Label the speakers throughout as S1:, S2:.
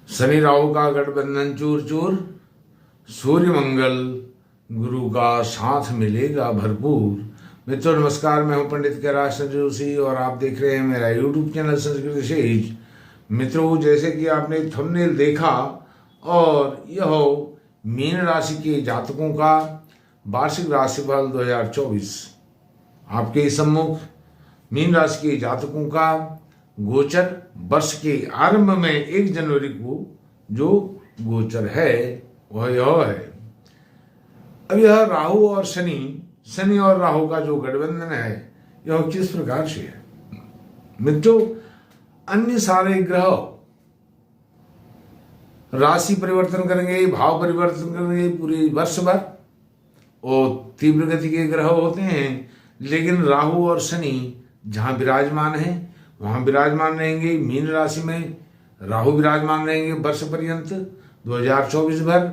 S1: शनि राहु का गठबंधन चूर चूर, सूर्य मंगल गुरु का साथ मिलेगा भरपूर। मित्रों नमस्कार, मैं हूं पंडित कैलाश जोशी और आप देख रहे हैं मेरा यूट्यूब चैनल संस्कृत विशेष। मित्रों, जैसे कि आपने थंबनेल देखा और यह मीन राशि के जातकों का वार्षिक राशिफल 2024 आपके सम्मुख मीन राशि के जातकों का गोचर वर्ष के आरंभ में 1 जनवरी को जो गोचर है वह यह है। अब यह राहु और शनि और राहु का जो गठबंधन है यह किस प्रकार से है। मित्रों, अन्य सारे ग्रह राशि परिवर्तन करेंगे, भाव परिवर्तन करेंगे पूरे वर्ष भर और तीव्र गति के ग्रह होते हैं, लेकिन राहु और शनि जहां विराजमान है वहां विराजमान रहेंगे। मीन राशि में राहु विराजमान रहेंगे वर्ष पर्यंत 2024 भर,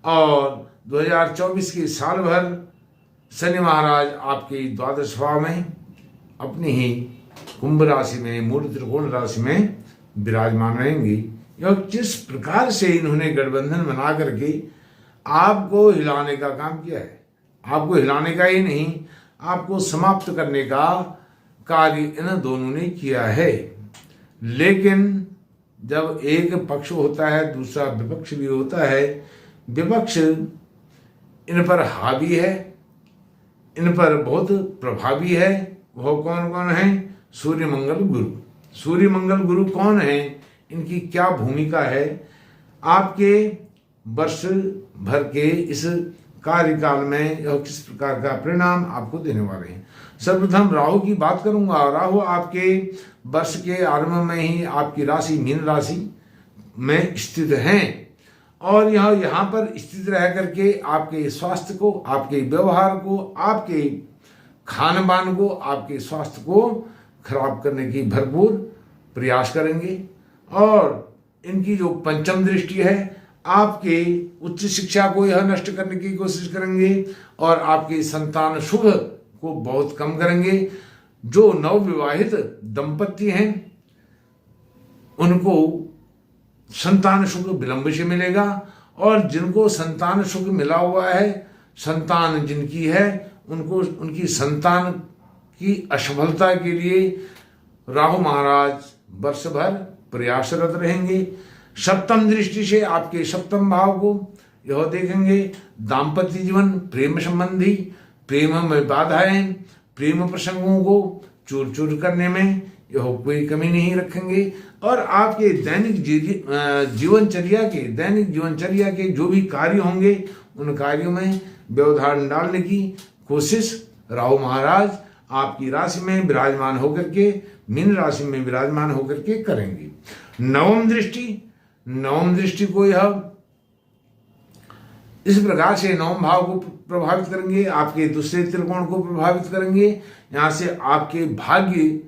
S1: और 2024 के साल भर शनि महाराज आपके द्वादश भाव में अपनी ही कुंभ राशि में मूल त्रिकोण राशि में विराजमान रहेंगे। यह किस प्रकार से इन्होंने गठबंधन बना करके आपको हिलाने का काम किया है। आपको हिलाने का ही नहीं, आपको समाप्त करने का कार्य इन दोनों ने किया है। लेकिन जब एक पक्ष होता है दूसरा विपक्ष भी होता है। विपक्ष इन पर हावी है, इन पर बहुत प्रभावी है। वह कौन कौन है? सूर्य मंगल गुरु। सूर्य मंगल गुरु कौन है, इनकी क्या भूमिका है, आपके वर्ष भर के इस कार्यकाल में यह किस प्रकार का परिणाम आपको देने वाले हैं। सर्वप्रथम राहु की बात करूंगा। राहु आपके वर्ष के आरंभ में ही आपकी राशि मीन राशि में स्थित हैं और यह यहाँ पर स्थित रह करके आपके स्वास्थ्य को, आपके व्यवहार को, आपके खान पान को, आपके स्वास्थ्य को खराब करने की भरपूर प्रयास करेंगे। और इनकी जो पंचम दृष्टि है आपके उच्च शिक्षा को यह नष्ट करने की कोशिश करेंगे और आपके संतान सुख को बहुत कम करेंगे। जो नवविवाहित दंपति हैं उनको संतान सुख विलंब से मिलेगा, और जिनको संतान सुख मिला हुआ है, संतान जिनकी है, उनको उनकी संतान की असफलता के लिए राहु महाराज वर्ष भर प्रयासरत रहेंगे। सप्तम दृष्टि से आपके सप्तम भाव को यह देखेंगे। दाम्पत्य जीवन, प्रेम संबंधी, प्रेम में बाधाएं, प्रेम प्रसंगों को चूर चूर करने में यह कोई कमी नहीं रखेंगे। और आपके दैनिक जीवनचर्या के जो भी कार्य होंगे उन कार्यों में व्यवधान डालने की कोशिश राहु महाराज आपकी राशि में विराजमान होकर के, मीन राशि में विराजमान होकर के करेंगे। नवम दृष्टि को यह इस प्रकार से नवम भाव को प्रभावित करेंगे, आपके दूसरे त्रिकोण को प्रभावित करेंगे। यहां से आपके भाग्य,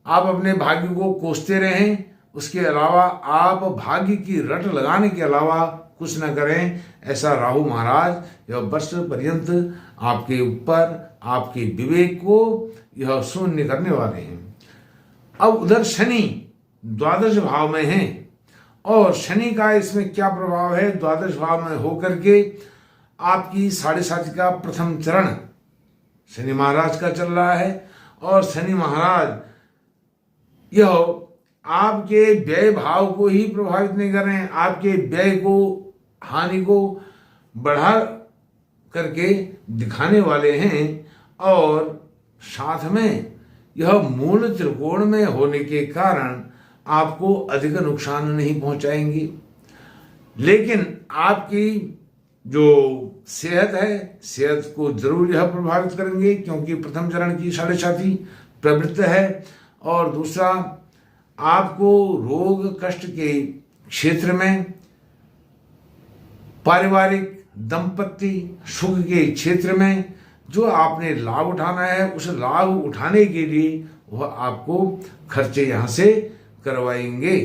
S1: आप अपने भाग्य को कोसते रहें, उसके अलावा आप भाग्य की रट लगाने के अलावा कुछ न करें, ऐसा राहु महाराज यह वर्ष पर्यंत आपके ऊपर, आपके विवेक को यह शून्य करने वाले हैं। अब उधर शनि द्वादश भाव में है, और शनि का इसमें क्या प्रभाव है? द्वादश भाव में होकर के आपकी 7.5 का प्रथम चरण शनि महाराज का चल रहा है, और शनि महाराज यह आपके व्यय भाव को ही प्रभावित नहीं कर रहे हैं, आपके व्यय को, हानि को बढ़ा करके दिखाने वाले हैं। और साथ में यह मूल त्रिकोण में होने के कारण आपको अधिक नुकसान नहीं पहुंचाएंगी, लेकिन आपकी जो सेहत है, सेहत को जरूर यह प्रभावित करेंगे, क्योंकि प्रथम चरण की 7.5 प्रवृत्त है। और दूसरा, आपको रोग कष्ट के क्षेत्र में, पारिवारिक दंपत्ति सुख के क्षेत्र में जो आपने लाभ उठाना है, उस लाभ उठाने के लिए वह आपको खर्चे यहां से करवाएंगे।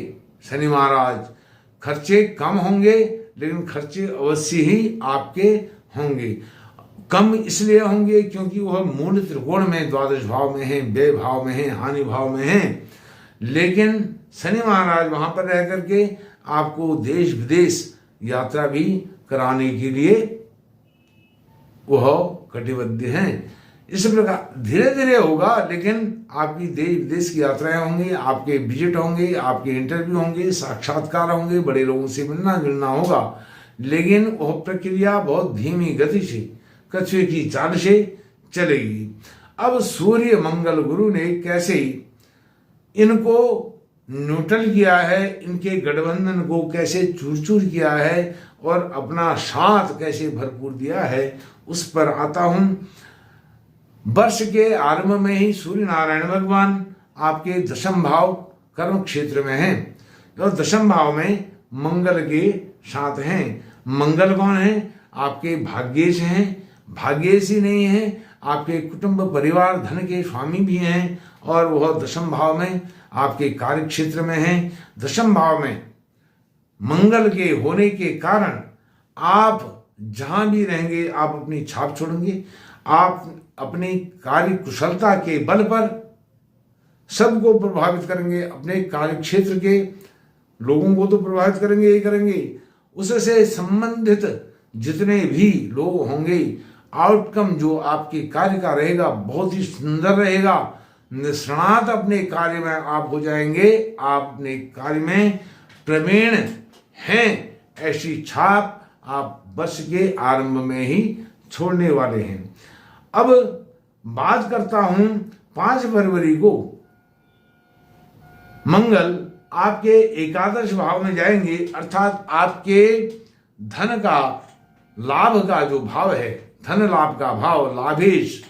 S1: शनि महाराज खर्चे कम होंगे, लेकिन खर्चे अवश्य ही आपके होंगे। कम इसलिए होंगे क्योंकि वह मूल त्रिकोण में द्वादश भाव में है, व्यय भाव में है, हानि भाव में है, लेकिन शनि महाराज वहां पर रह करके आपको देश विदेश यात्रा भी कराने के लिए वह कटिबद्ध हैं। इस प्रकार धीरे धीरे होगा, लेकिन आपकी देश विदेश की यात्राएं होंगी, आपके विजिट होंगे, आपके इंटरव्यू होंगे, साक्षात्कार होंगे, बड़े लोगों से मिलना जुलना होगा, लेकिन वह प्रक्रिया बहुत धीमी गति से, कछुए की चाल से चलेगी। अब सूर्य मंगल गुरु ने कैसे इनको न्यूट्रल किया है, इनके गठबंधन को कैसे चूर चूर किया है और अपना साथ कैसे भरपूर दिया है, उस पर आता हूं। वर्ष के आरंभ में ही सूर्य नारायण भगवान आपके दशम भाव कर्म क्षेत्र में हैं और दशम भाव में मंगल के साथ हैं। मंगल कौन है? आपके भाग्येश हैं। भाग्येश ही नहीं है, आपके कुटुंब परिवार धन के स्वामी भी हैं और वह दशम भाव में आपके कार्य क्षेत्र में हैं। दशम भाव में मंगल के होने के कारण आप जहां भी रहेंगे आप अपनी छाप छोड़ेंगे। आप अपनी कार्य कुशलता के बल पर सबको प्रभावित करेंगे, अपने कार्य क्षेत्र के लोगों को तो प्रभावित करेंगे ही करेंगे, उससे संबंधित जितने भी लोग होंगे, आउटकम जो आपके कार्य का रहेगा बहुत ही सुंदर रहेगा। निष्णात अपने कार्य में आप हो जाएंगे, आप अपने कार्य में प्रवीण हैं, ऐसी छाप आप वर्ष के आरंभ में ही छोड़ने वाले हैं। अब बात करता हूं 5 फरवरी को मंगल आपके एकादश भाव में जाएंगे, अर्थात आपके धन का लाभ का जो भाव है, धन लाभ का भाव, लाभेश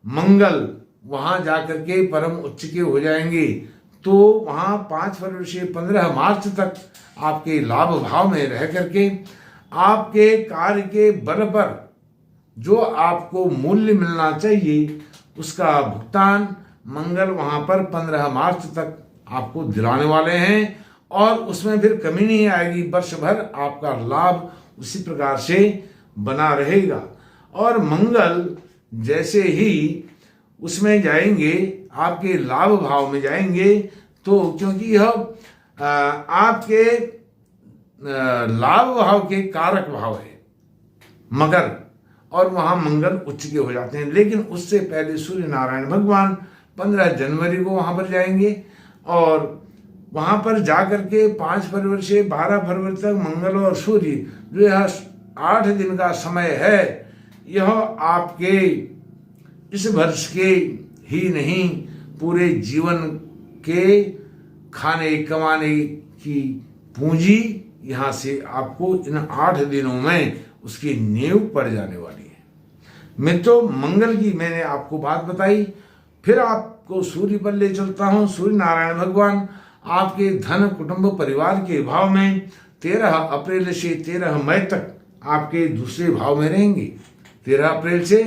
S1: मंगल वहां जाकर के परम उच्च के हो जाएंगे। तो वहां 5 फरवरी से 15 मार्च तक आपके लाभ भाव में रह करके आपके कार्य के बल पर जो आपको मूल्य मिलना चाहिए उसका भुगतान मंगल वहां पर 15 मार्च तक आपको दिलाने वाले हैं और उसमें फिर कमी नहीं आएगी। वर्ष भर आपका लाभ उसी प्रकार से बना रहेगा। और मंगल जैसे ही उसमें जाएंगे, आपके लाभ भाव में जाएंगे, तो क्योंकि यह आपके लाभ भाव के कारक भाव है मकर, और वहां मंगल उच्च के हो जाते हैं। लेकिन उससे पहले सूर्य नारायण भगवान 15 जनवरी को वहां पर जाएंगे और वहां पर जाकर के 5 फरवरी से 12 फरवरी तक मंगल और सूर्य जो यह 8 दिन का समय है, यह आपके इस वर्ष के ही नहीं पूरे जीवन के खाने कमाने की पूंजी यहां से आपको इन 8 दिनों में उसकी नींव पड़ जाने वाली है। मित्रों, मंगल की मैंने आपको बात बताई, फिर आपको सूर्य पर ले चलता हूं। सूर्य नारायण भगवान आपके धन कुटुंब परिवार के भाव में 13 अप्रैल से 13 मई तक आपके दूसरे भाव में रहेंगे। 13 अप्रैल से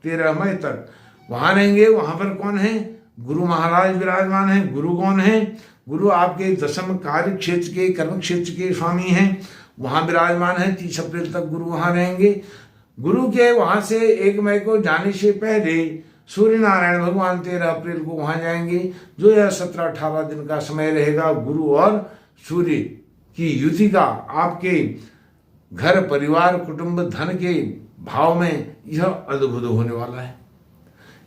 S1: 13 मई तक वहां रहेंगे। वहां पर कौन है? गुरु महाराज विराजमान है। गुरु कौन है? गुरु आपके दशम कार्य क्षेत्र के, कर्म क्षेत्र के स्वामी हैं, वहां विराजमान है। 30 अप्रैल तक गुरु वहां रहेंगे। गुरु के वहां से 1 मई को जाने से पहले सूर्य नारायण भगवान 13 अप्रैल को वहां जाएंगे, जो यह 17-18 दिन का समय रहेगा। गुरु और सूर्य की युति का आपके घर परिवार कुटुंब धन के भाव में यह अद्भुत होने वाला है।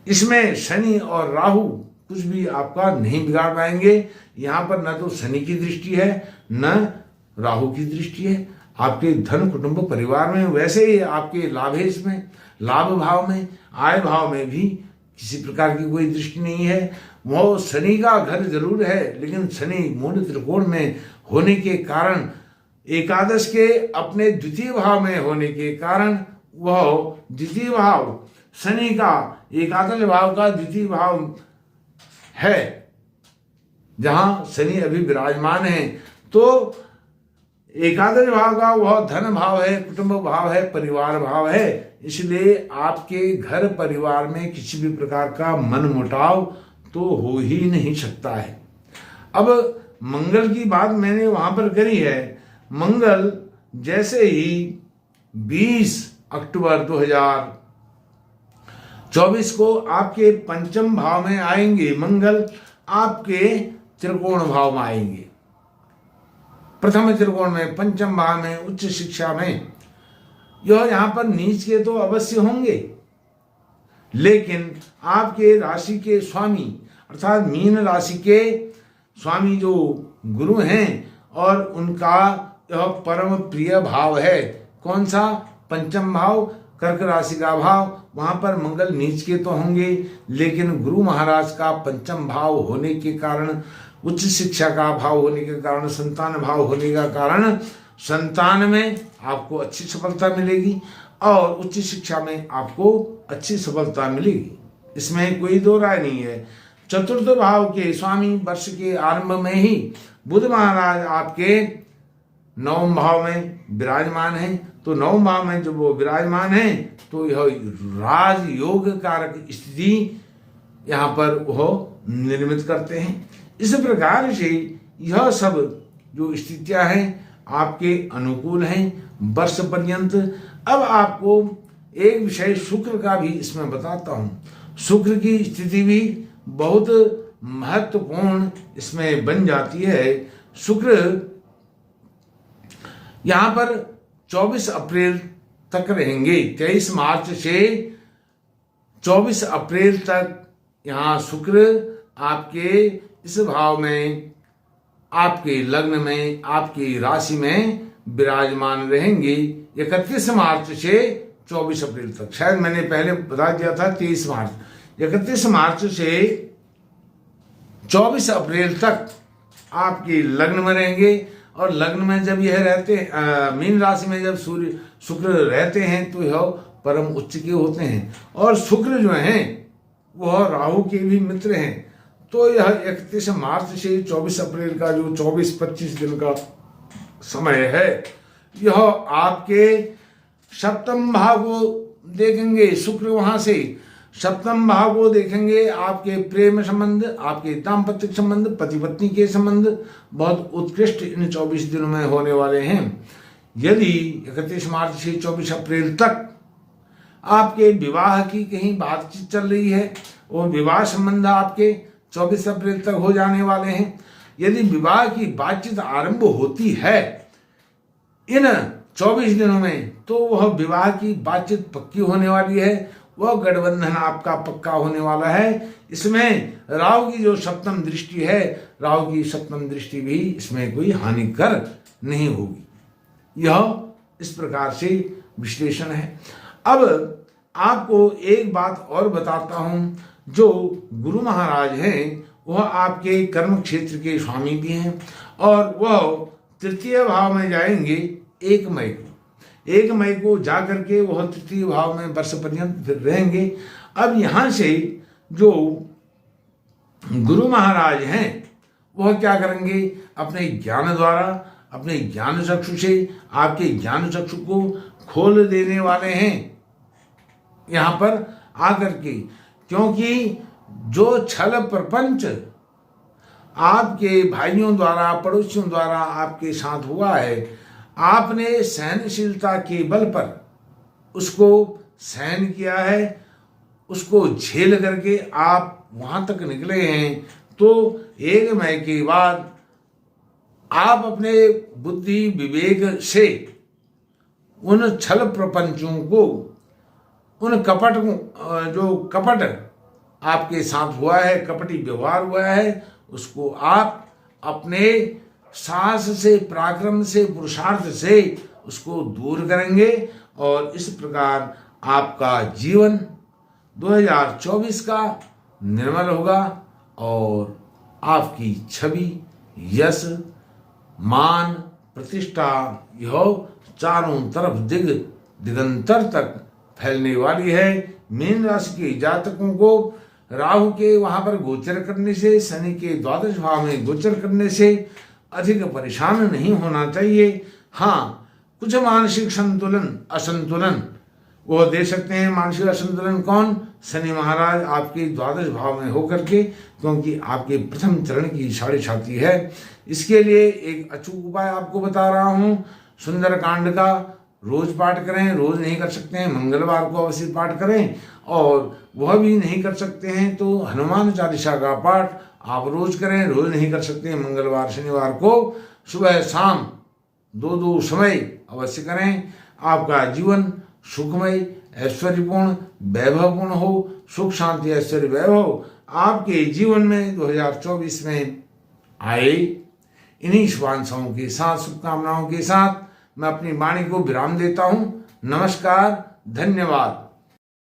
S1: इसमें शनि और राहु कुछ भी आपका नहीं बिगाड़ पाएंगे। यहाँ पर न तो शनि की दृष्टि है न राहु की दृष्टि है। आपके धन कुटुंब परिवार में, वैसे ही आपके लाभेश में, लाभ भाव में, आय भाव में भी किसी प्रकार की कोई दृष्टि नहीं है। वो शनि का घर जरूर है, लेकिन शनि मूल त्रिकोण में होने के कारण, एकादश के अपने द्वितीय भाव में होने के कारण, वह द्वितीय भाव शनि का एकादश भाव का द्वितीय भाव है जहां शनि अभी विराजमान है। तो एकादश भाव का वह धन भाव है, कुटुंब भाव है, परिवार भाव है। इसलिए आपके घर परिवार में किसी भी प्रकार का मनमुटाव तो हो ही नहीं सकता है। अब मंगल की बात मैंने वहां पर करी है। मंगल जैसे ही 20 अक्टूबर 2024 को आपके पंचम भाव में आएंगे, मंगल आपके त्रिकोण भाव में आएंगे। प्रथम त्रिकोण में, पंचम भाव में, उच्च शिक्षा में, यह यहाँ पर नीच के तो अवश्य होंगे, लेकिन आपके राशि के स्वामी अर्थात मीन राशि के स्वामी जो गुरु हैं और उनका यह परम प्रिय भाव है। कौन सा? पंचम भाव, कर्क राशि का भाव। वहां पर मंगल नीच के तो होंगे, लेकिन गुरु महाराज का पंचम भाव होने के कारण, उच्च शिक्षा का भाव होने के कारण, संतान भाव होने का कारण संतान में आपको अच्छी सफलता मिलेगी और उच्च शिक्षा में आपको अच्छी सफलता मिलेगी, इसमें कोई दो राय नहीं है। चतुर्थ भाव के स्वामी वर्ष के आरंभ में ही बुध महाराज आपके नवम भाव में विराजमान हैं, तो नवम भाव में जब वो विराजमान हैं तो यह राजयोग कारक स्थिति यहाँ पर वह निर्मित करते हैं। इस प्रकार से यह सब जो स्थितियां हैं आपके अनुकूल हैं वर्ष पर्यंत। अब आपको एक विषय शुक्र का भी इसमें बताता हूं। शुक्र की स्थिति भी बहुत महत्वपूर्ण इसमें बन जाती है। शुक्र यहां पर 24 अप्रैल तक रहेंगे। 23 मार्च से 24 अप्रैल तक यहाँ शुक्र आपके इस भाव में, आपके लग्न में, आपकी राशि में विराजमान रहेंगे 31 मार्च से 24 अप्रैल तक। शायद मैंने पहले बता दिया था 23 मार्च, 31 मार्च से 24 अप्रैल तक आपके लग्न में रहेंगे। और लग्न में जब यह रहते मीन राशि में जब सूर्य शुक्र रहते हैं तो यह परम उच्च के होते हैं। और शुक्र जो हैं वह राहु के भी मित्र हैं। तो यह 31 मार्च से 24 अप्रैल का जो 24-25 दिन का समय है, यह आपके सप्तम भाव को देखेंगे। शुक्र वहां से सप्तम भाव को देखेंगे। आपके प्रेम संबंध, आपके दाम्पत्य संबंध, पति पत्नी के संबंध बहुत उत्कृष्ट इन 24 दिनों में होने वाले हैं। यदि 31 मार्च से 24 अप्रैल तक आपके विवाह की कहीं बातचीत चल रही है, वो विवाह संबंध आपके 24 अप्रैल तक हो जाने वाले हैं। यदि विवाह की बातचीत आरंभ होती है इन 24 दिनों में, तो वह विवाह की बातचीत पक्की होने वाली है, वह गठबंधन आपका पक्का होने वाला है। इसमें राहु की जो सप्तम दृष्टि है, राहु की सप्तम दृष्टि भी इसमें कोई हानिकर नहीं होगी। यह इस प्रकार से विश्लेषण है। अब आपको एक बात और बताता हूं, जो गुरु महाराज हैं वह आपके कर्म क्षेत्र के स्वामी भी हैं और वह तृतीय भाव में जाएंगे 1 मई को। 1 मई को जाकर के वह तृतीय भाव में वर्ष पर्यंत फिर रहेंगे। अब यहाँ से जो गुरु महाराज हैं वह क्या करेंगे? अपने ज्ञान द्वारा, अपने ज्ञान चक्षु से आपके ज्ञान चक्षु को खोल देने वाले हैं यहाँ पर आकर के। क्योंकि जो छल प्रपंच आपके भाइयों द्वारा, पड़ोसियों द्वारा आपके साथ हुआ है, आपने सहनशीलता के बल पर उसको सहन किया है, उसको झेल करके आप वहां तक निकले हैं। तो 1 मई के बाद आप अपने बुद्धि विवेक से उन छल प्रपंचों को, उन कपट को, जो कपट आपके साथ हुआ है, कपटी व्यवहार हुआ है, उसको आप अपने साहस से, पराक्रम से, पुरुषार्थ से उसको दूर करेंगे और इस प्रकार आपका जीवन 2024 का निर्मल होगा और आपकी छवि, यश, मान, प्रतिष्ठा यह चारों तरफ दिगंतर तक फैलने वाली है। मीन राशि के जातकों को राहु के वहां पर गोचर करने से, शनि के द्वादश भाव में गोचर करने से अधिक परेशान नहीं होना चाहिए। हाँ, कुछ मानसिक संतुलन, असंतुलन वो दे सकते हैं। मानसिक असंतुलन कौन? शनि महाराज आपके द्वादश भाव में होकर के, क्योंकि आपके प्रथम चरण की साढ़े छाती है। इसके लिए एक अचूक उपाय आपको बता रहा हूं। सुंदरकांड का रोज पाठ करें। रोज नहीं कर सकते हैं, मंगलवार को अवश्य पाठ करें, और वह भी नहीं कर सकते हैं तो हनुमान चालीसा का पाठ आप रोज करें। रोज नहीं कर सकते हैं, मंगलवार शनिवार को सुबह शाम 2 समय अवश्य करें। आपका जीवन सुखमय, ऐश्वर्यपूर्ण, वैभवपूर्ण हो। सुख शांति ऐश्वर्य वैभव आपके जीवन में 2024 में आए। इन्हीं शुभांशाओं के साथ, शुभकामनाओं के साथ मैं अपनी वाणी को विराम देता हूं। नमस्कार, धन्यवाद।